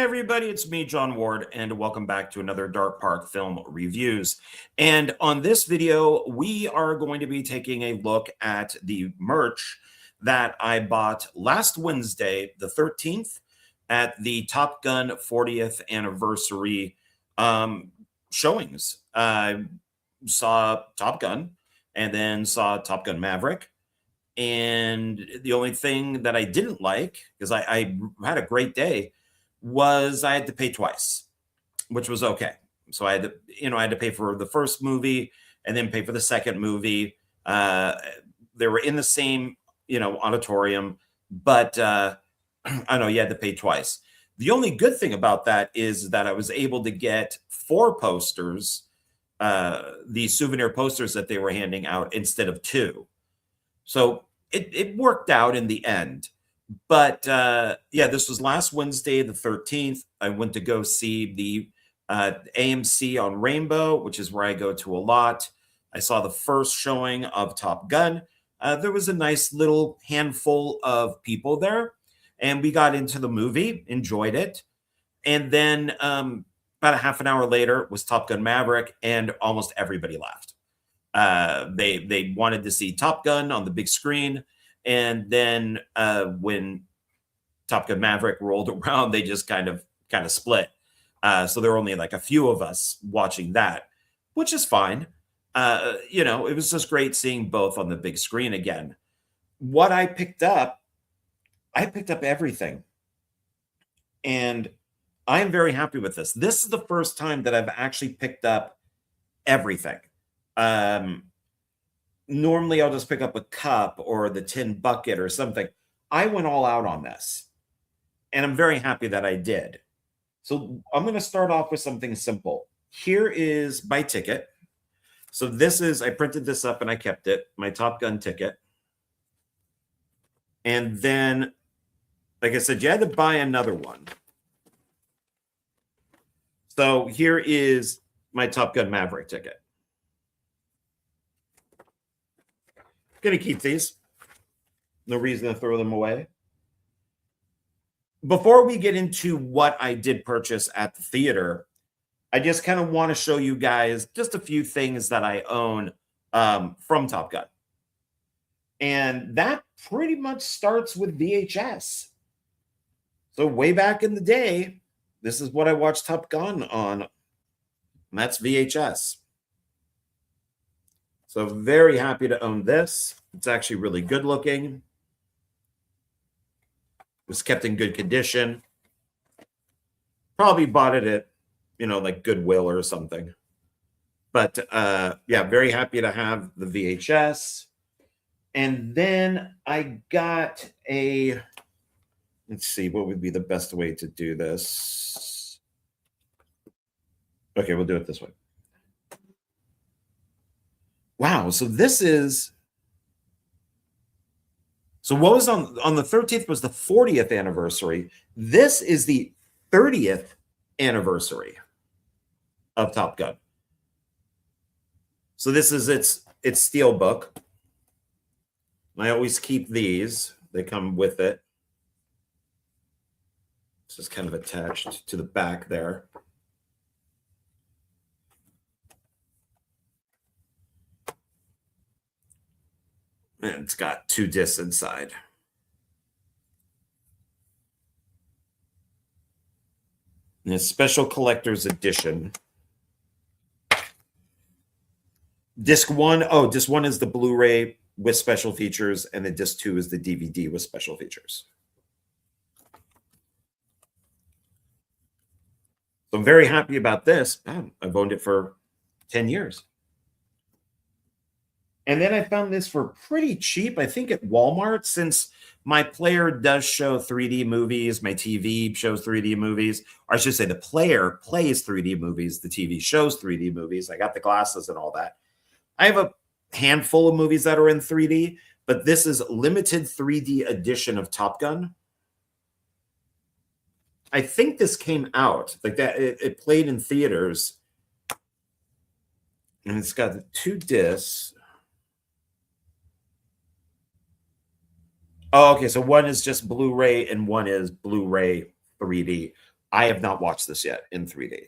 everybody, it's me, John Ward, and welcome back to another Dark Park Film Reviews. And on this video, we are going to be taking a look at the merch that I bought last Wednesday, the 13th, at the Top Gun 40th anniversary showings. I saw Top Gun and then saw Top Gun Maverick. And the only thing that I didn't like, because I had a great day, was I had to pay twice, which was okay. So I had to, I had to pay for the first movie and then pay for the second movie. They were in the same, auditorium, but I know you had to pay twice. The only good thing about that is that I was able to get 4 posters, the souvenir posters that they were handing out instead of 2. So it worked out in the end. But yeah, this was last Wednesday, the 13th. I went to go see the AMC on Rainbow, which is where I go to a lot. I saw the first showing of Top Gun. There was a nice little handful of people there, and we got into the movie, enjoyed it. And then about a half an hour later was Top Gun Maverick, and almost everybody left. They wanted to see Top Gun on the big screen. And then when Top Gun Maverick rolled around, they just kind of split. So there were only like a few of us watching that, which is fine. It was just great seeing both on the big screen again. What I picked up everything. And I'm very happy with this. This is the first time that I've actually picked up everything. Normally I'll just pick up a cup or the tin bucket or something. I went all out on this, and I'm very happy that I did. So I'm going to start off with something simple. Here is my ticket. So I printed this up and I kept it, my Top Gun ticket. And then, like I said, you had to buy another one. So here is my Top Gun Maverick ticket. Gonna keep these. No reason to throw them away. Before we get into what I did purchase at the theater, I just kind of want to show you guys just a few things that I own from Top Gun. And that pretty much starts with VHS. So way back in the day, this is what I watched Top Gun on. And that's VHS. So very happy to own this. It's actually really good looking. It was kept in good condition. Probably bought it at, like Goodwill or something. But yeah, very happy to have the VHS. And then I got let's see, what would be the best way to do this? Okay, we'll do it this way. Wow, so this is, so what was on the 13th was the 40th anniversary. This is the 30th anniversary of Top Gun. So this is its steel book. I always keep these. They come with it. This is kind of attached to the back there. And it's got 2 discs inside. And a special collector's edition. Disc 1 is the Blu-ray with special features, and then disc 2 is the DVD with special features. So I'm very happy about this. I've owned it for 10 years. And then I found this for pretty cheap, I think at Walmart, since my player does show 3D movies, my TV shows 3D movies, or I should say the player plays 3D movies, the TV shows 3D movies. I got the glasses and all that. I have a handful of movies that are in 3D, but this is limited 3D edition of Top Gun. I think this came out, like that, it played in theaters. And it's got the 2 discs. Oh, okay. So one is just Blu-ray and one is Blu-ray 3D. I have not watched this yet in 3D.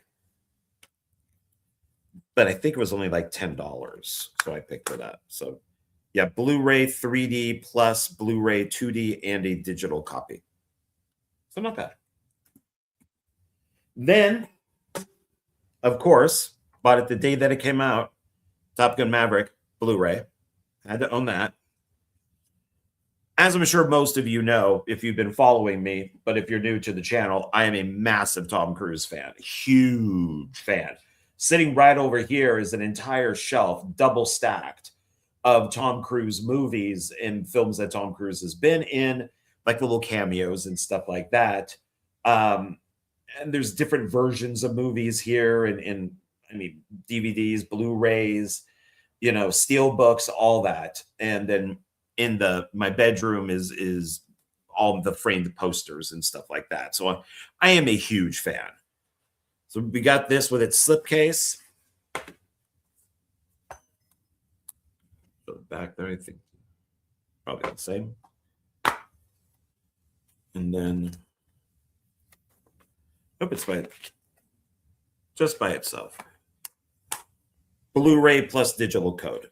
But I think it was only like $10, so I picked it up. So yeah, Blu-ray 3D plus Blu-ray 2D and a digital copy. So not bad. Then, of course, bought it the day that it came out, Top Gun Maverick Blu-ray. I had to own that. As I'm sure most of you know, if you've been following me, but if you're new to the channel, I am a massive Tom Cruise fan, huge fan. Sitting right over here is an entire shelf, double stacked, of Tom Cruise movies and films that Tom Cruise has been in, like the little cameos and stuff like that. And there's different versions of movies here, and I mean, DVDs, Blu-rays, you know, steel books, all that. And then in my bedroom is all the framed posters and stuff like that. So I am a huge fan. So we got this with its slipcase. Back there, I think probably the same. And then it's just by itself. Blu-ray plus digital code.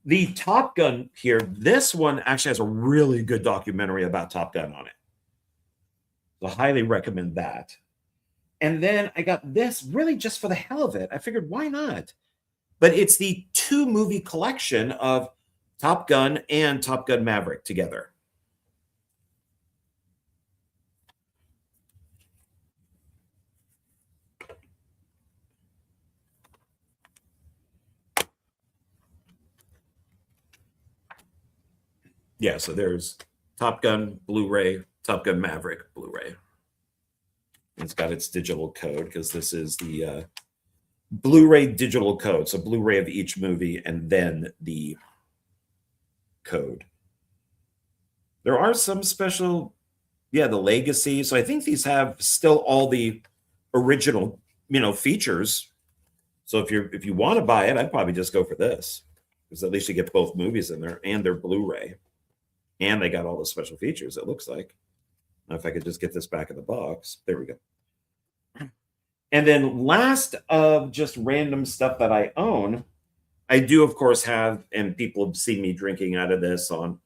The Top Gun here, this one actually has a really good documentary about Top Gun on it. So I highly recommend that. And then I got this really just for the hell of it. I figured, why not? But it's the 2-movie collection of Top Gun and Top Gun Maverick together. Yeah, so there's Top Gun Blu-ray, Top Gun Maverick Blu-ray. It's got its digital code because this is the Blu-ray digital code. So Blu-ray of each movie and then the code. There are some special, the Legacy. So I think these have still all the original, features. So if you want to buy it, I'd probably just go for this, because at least you get both movies in there and their Blu-ray. And they got all the special features, it looks like. Now, if I could just get this back in the box. There we go. And then last of just random stuff that I own, I do, of course, have, and people have seen me drinking out of this on,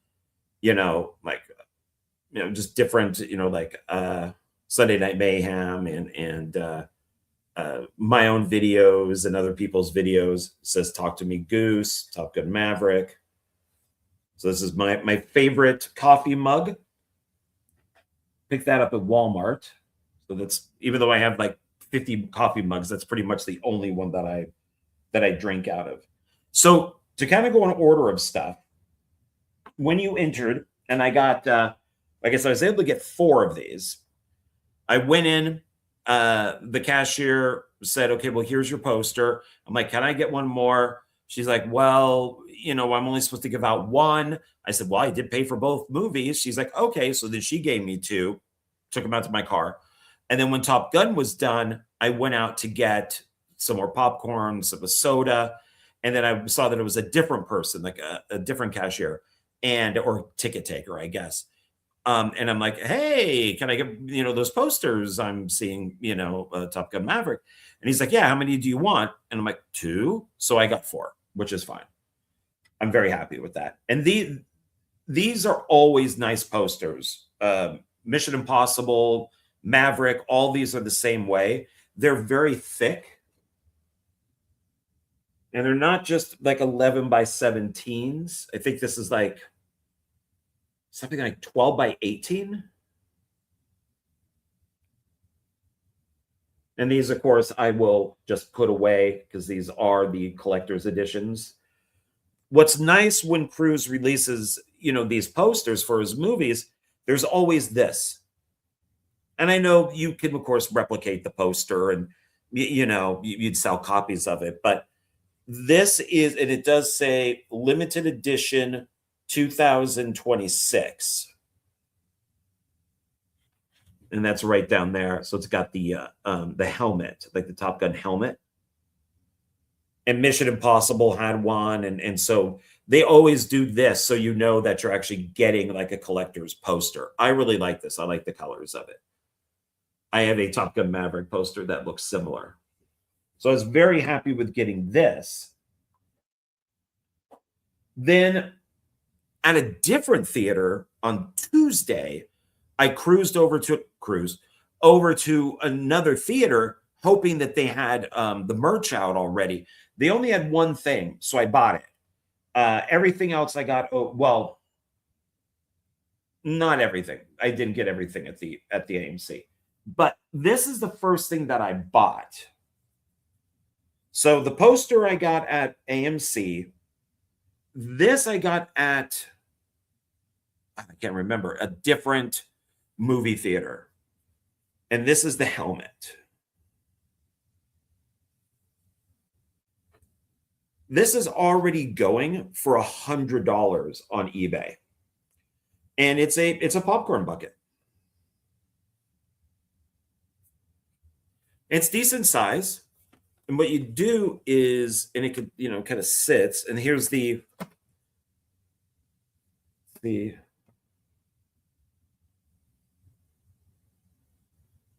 just different, Sunday Night Mayhem and my own videos and other people's videos. It says Talk to Me Goose, Top Gun Maverick. So this is my favorite coffee mug. Picked that up at Walmart. So that's, even though I have like 50 coffee mugs, that's pretty much the only one that I drink out of. So to kind of go in order of stuff, when you entered, and I got, I guess I was able to get 4 of these. I went in, the cashier said, okay, well, here's your poster. I'm like, can I get one more? She's like, well, I'm only supposed to give out 1. I said, well, I did pay for both movies. She's like, okay. So then she gave me 2, took them out to my car. And then when Top Gun was done, I went out to get some more popcorn, some soda. And then I saw that it was a different person, like a different cashier or ticket taker, I guess. And I'm like, hey, can I get, those posters I'm seeing, Top Gun Maverick? And he's like, yeah, how many do you want? And I'm like, 2. So I got 4, which is fine. I'm very happy with that. And these are always nice posters. Mission Impossible, Maverick, all these are the same way. They're very thick. And they're not just like 11 by 17s. I think this is like something like 12 by 18. And these, of course, I will just put away because these are the collector's editions. What's nice when Cruise releases, these posters for his movies, there's always this. And I know you can, of course, replicate the poster and, you'd sell copies of it. But this is, and it does say limited edition 2026. And that's right down there. So it's got the helmet, like the Top Gun helmet. And Mission Impossible had one. And so they always do this so you know that you're actually getting like a collector's poster. I really like this. I like the colors of it. I have a Top Gun Maverick poster that looks similar. So I was very happy with getting this. Then at a different theater on Tuesday, I cruised over to another theater hoping that they had the merch out already. They only had one thing, so I bought it. Everything else I got, well, not everything. I didn't get everything at the AMC. But this is the first thing that I bought. So the poster I got at AMC. This I got at, I can't remember, a different movie theater. And this is the helmet. This is already going for $100 on eBay. And it's a popcorn bucket. It's decent size. And what you do is, and it could, kind of sits, and here's the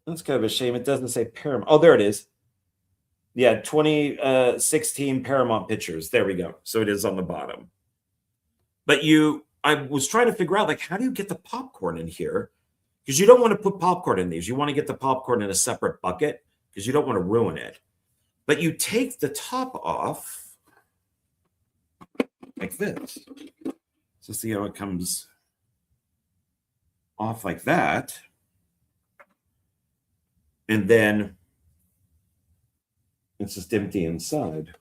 that's kind of a shame. It doesn't say Paramount. Oh, there it is. Yeah, 2016 Paramount Pictures. There we go. So it is on the bottom. But I was trying to figure out, like, how do you get the popcorn in here? Because you don't want to put popcorn in these. You want to get the popcorn in a separate bucket because you don't want to ruin it. But you take the top off like this. So see how it comes off like that. And then it's just empty inside.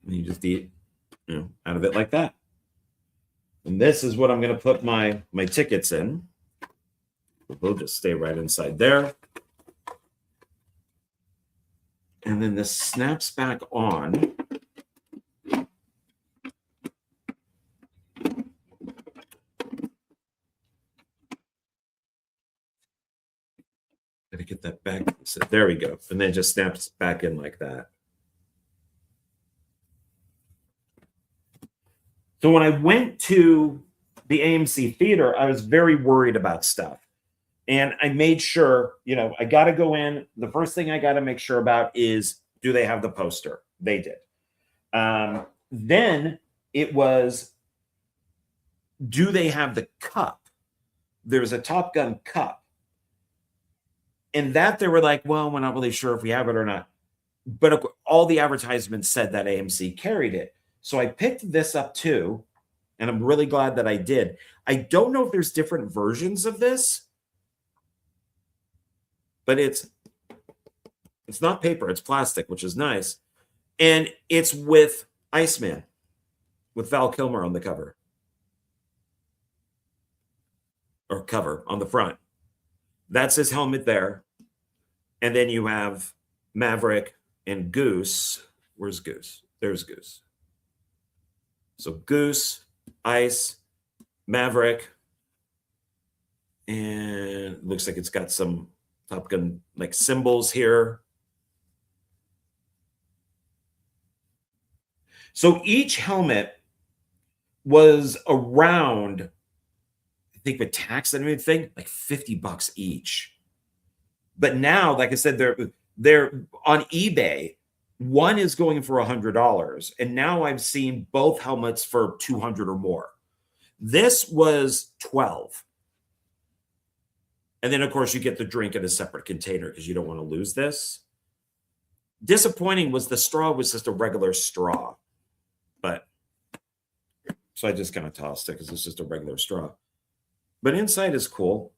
And you just eat, out of it like that. And this is what I'm going to put my tickets in. They'll just stay right inside there. And then this snaps back on. Gotta get that back. So there we go. And then it just snaps back in like that. So when I went to the AMC theater, I was very worried about stuff. And I made sure, I got to go in. The first thing I got to make sure about is, do they have the poster? They did. Then it was, do they have the cup? There's a Top Gun cup. And that they were like, well, we're not really sure if we have it or not. But all the advertisements said that AMC carried it. So I picked this up too. And I'm really glad that I did. I don't know if there's different versions of this. But it's not paper, it's plastic, which is nice. And it's with Iceman, with Val Kilmer on the cover. Or cover on the front. That's his helmet there. And then you have Maverick and Goose. Where's Goose? There's Goose. So Goose, Ice, Maverick. And it looks like it's got some Top Gun like symbols here. So each helmet was around, I think with tax and everything, like $50 each. But now, like I said, they're on eBay. One is going for $100, and now I've seen both helmets for $200 or more. This was $12. And then, of course, you get the drink in a separate container because you don't want to lose this. Disappointing was the straw was just a regular straw. But so I just kind of tossed it because it's just a regular straw. But inside is cool.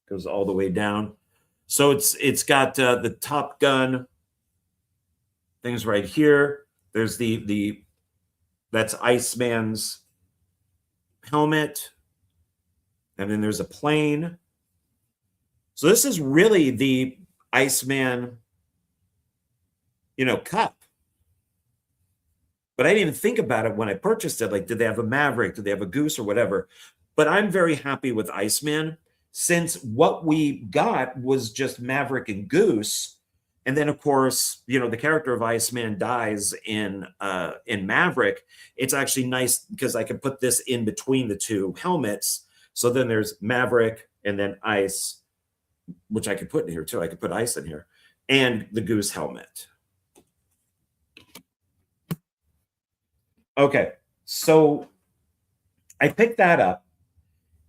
Goes all the way down. So it's got the Top Gun things right here. There's that's Iceman's helmet. And then there's a plane. So this is really the Iceman, cup. But I didn't even think about it when I purchased it. Like, did they have a Maverick? Did they have a Goose or whatever? But I'm very happy with Iceman. since what we got was just Maverick and Goose. And then, of course, you know, the character of Iceman dies in Maverick. It's actually nice because I can put this in between the two helmets. So then there's Maverick and then Ice, which I could put in here too. I could put Ice in here, and the Goose helmet. Okay, so I picked that up,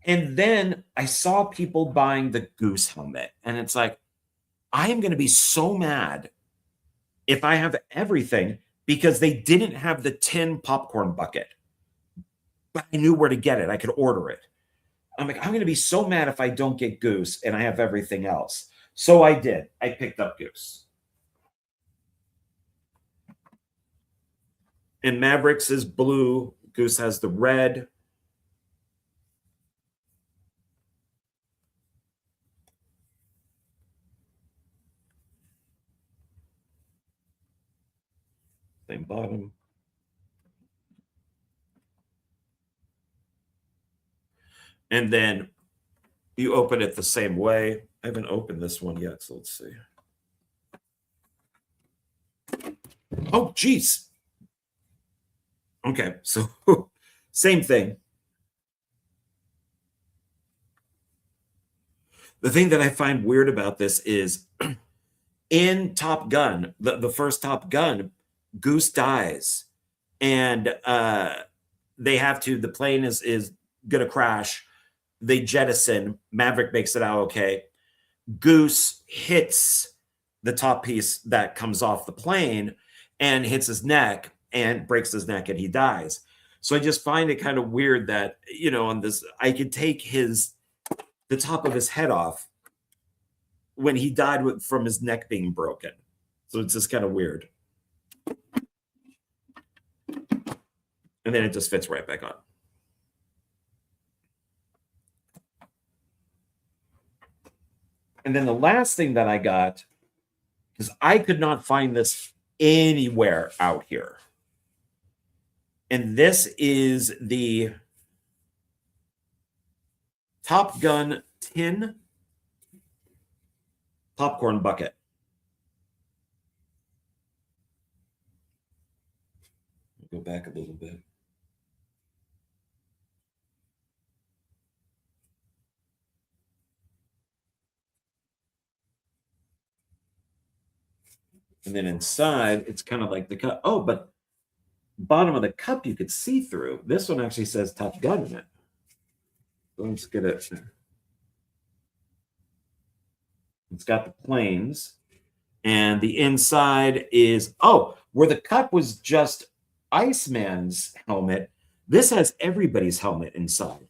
and then I saw people buying the Goose helmet, and it's like, I am going to be so mad if I have everything because they didn't have the tin popcorn bucket, but I knew where to get it. I could order it. I'm like, I'm going to be so mad if I don't get Goose and I have everything else. So I did. I picked up Goose. And Mavericks is blue. Goose has the red. Same bottom. And then you open it the same way. I haven't opened this one yet, so let's see. Oh, geez. Okay, so same thing. The thing that I find weird about this is in Top Gun, the first Top Gun, Goose dies, and they have to, the plane is gonna crash. They jettison. Maverick makes it out okay. Goose hits the top piece that comes off the plane and hits his neck and breaks his neck, and he dies. So I just find it kind of weird that, you know, on this, I could take the top of his head off when he died from his neck being broken. So it's just kind of weird. And then it just fits right back on. And then the last thing that I got, because I could not find this anywhere out here. And this is the Top Gun tin popcorn bucket. Go back a little bit. And then inside, it's kind of like the cup. Oh, but bottom of the cup you could see through. This one actually says Top Gun in it. Let's get it. It's got the planes. And the inside is, oh, where the cup was just Iceman's helmet, this has everybody's helmet inside.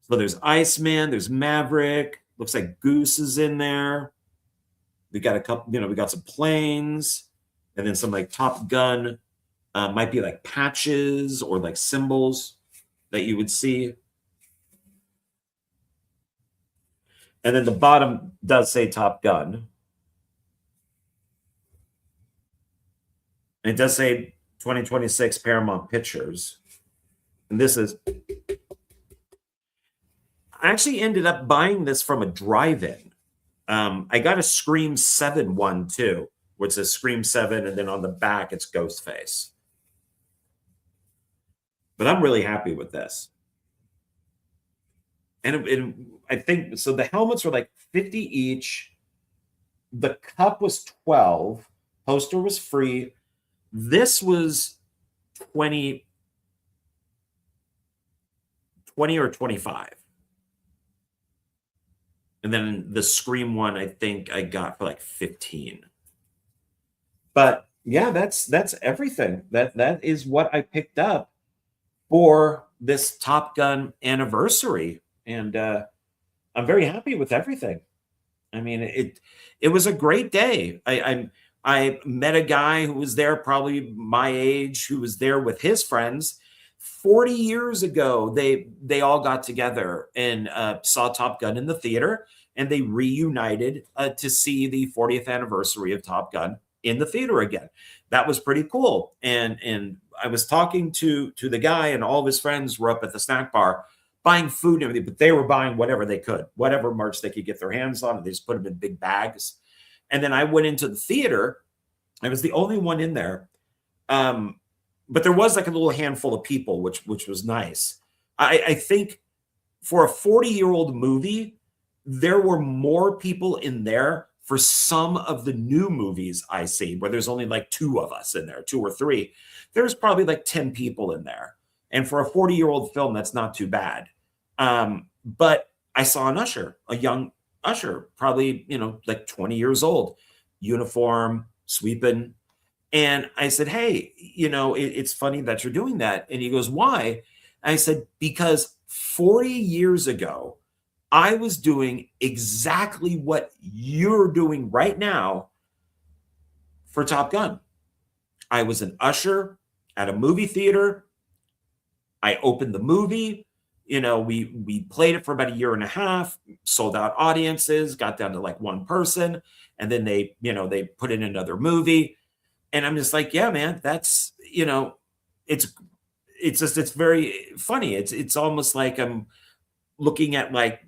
So there's Iceman, there's Maverick, looks like Goose is in there. We got a couple, you know, we got some planes, and then some like Top Gun, might be like patches or like symbols that you would see. And then the bottom does say Top Gun. And it does say 2026 Paramount Pictures. And this is, I actually ended up buying this from a drive-in. I got a Scream 7 one too, which says Scream 7, and then on the back it's Ghostface. But I'm really happy with this. And I think, so the helmets were like 50 each. The cup was 12. Poster was free. This was 20 or 25. And then the Scream one, I think I got for like 15. But yeah, that's everything. That is what I picked up for this Top Gun anniversary. And I'm very happy with everything. I mean, it was a great day. I met a guy who was there, probably my age, who was there with his friends. 40 years ago, they all got together and saw Top Gun in the theater, and they reunited to see the 40th anniversary of Top Gun in the theater again. That was pretty cool. And I was talking to the guy, and all of his friends were up at the snack bar buying food and everything, but they were buying whatever they could, whatever merch they could get their hands on, and they just put them in big bags. And then I went into the theater. I was the only one in there. But there was like a little handful of people, which was nice. I think for a 40-year-old movie, there were more people in there for some of the new movies I see, where there's only like 2 of us in there, 2 or 3. There's probably like 10 people in there. And for a 40-year-old film, that's not too bad. But I saw an usher, a young usher, probably, like 20 years old, uniform, sweeping. And I said, hey, it's funny that you're doing that. And he goes, why? And I said, because 40 years ago, I was doing exactly what you're doing right now for Top Gun. I was an usher at a movie theater. I opened the movie. We played it for about a year and a half, sold out audiences, got down to like 1 person. And then they put in another movie. And I'm just like, yeah, man, that's, it's very funny. It's almost like I'm looking at like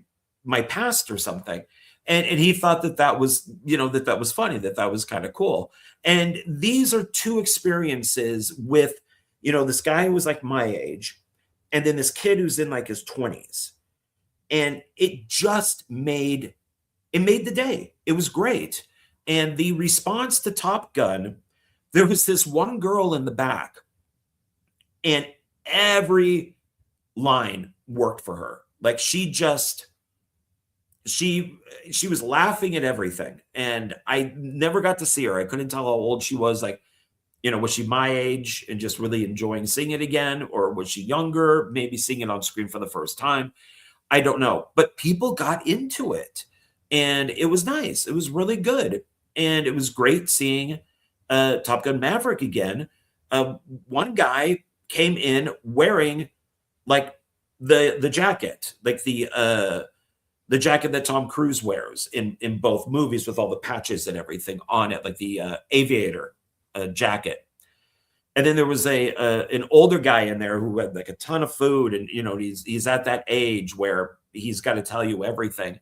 my past or something. And he thought that was, that was funny, that was kind of cool. And these are 2 experiences with, this guy who was like my age, and then this kid who's in like his 20s. And it just made the day. It was great. And the response to Top Gun, there was this one girl in the back, and every line worked for her. Like she was laughing at everything. And I never got to see her. I couldn't tell how old she was. Like, was she my age and just really enjoying seeing it again? Or was she younger, maybe seeing it on screen for the first time? I don't know. But people got into it. And it was nice. It was really good. And it was great seeing Top Gun Maverick again. One guy came in wearing like the jacket, like the jacket that Tom Cruise wears in both movies with all the patches and everything on it, like the aviator jacket. And then there was an older guy in there who had like a ton of food, and he's at that age where he's got to tell you everything.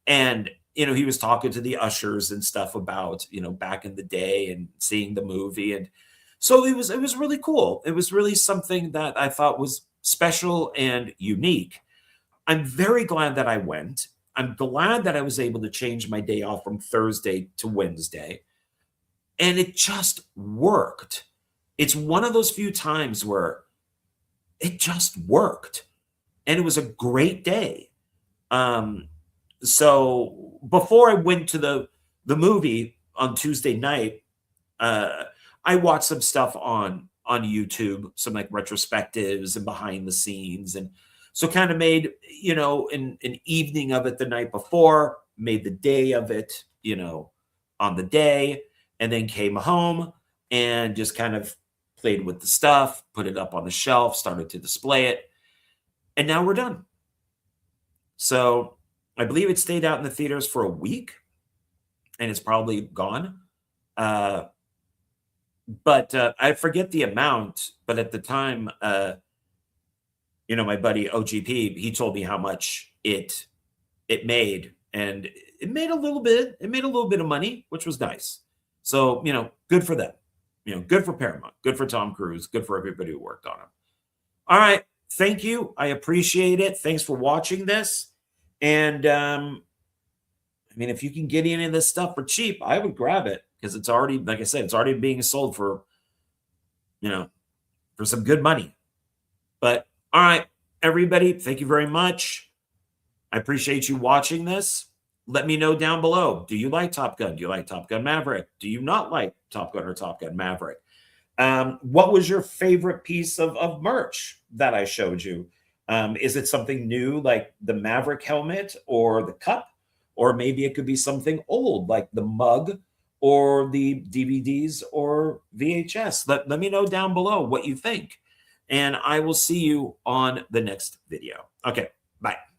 And he was talking to the ushers and stuff about back in the day and seeing the movie. And so it was really cool. It was really something that I thought was special and unique. I'm very glad that I went. I'm glad that I was able to change my day off from Thursday to Wednesday. And it just worked. It's one of those few times where it just worked. And it was a great day. So before I went to the movie on Tuesday night, I watched some stuff on YouTube, some like retrospectives and behind the scenes. And so kind of made, an evening of it the night before, made the day of it, on the day, and then came home and just kind of played with the stuff, put it up on the shelf, started to display it. And now we're done. So I believe it stayed out in the theaters for a week and it's probably gone. But I forget the amount, but at the time, my buddy OGP, he told me how much it made, and it made a little bit. It made a little bit of money, which was nice. So, good for them. Good for Paramount, good for Tom Cruise, good for everybody who worked on it. All right. Thank you. I appreciate it. Thanks for watching this. And, if you can get any of this stuff for cheap, I would grab it, because it's already, like I said, it's already being sold for, for some good money. But all right, everybody, thank you very much. I appreciate you watching this. Let me know down below. Do you like Top Gun? Do you like Top Gun Maverick? Do you not like Top Gun or Top Gun Maverick? What was your favorite piece of merch that I showed you? Is it something new like the Maverick helmet or the cup? Or maybe it could be something old like the mug or the DVDs or VHS. Let me know down below what you think. And I will see you on the next video. Okay, bye.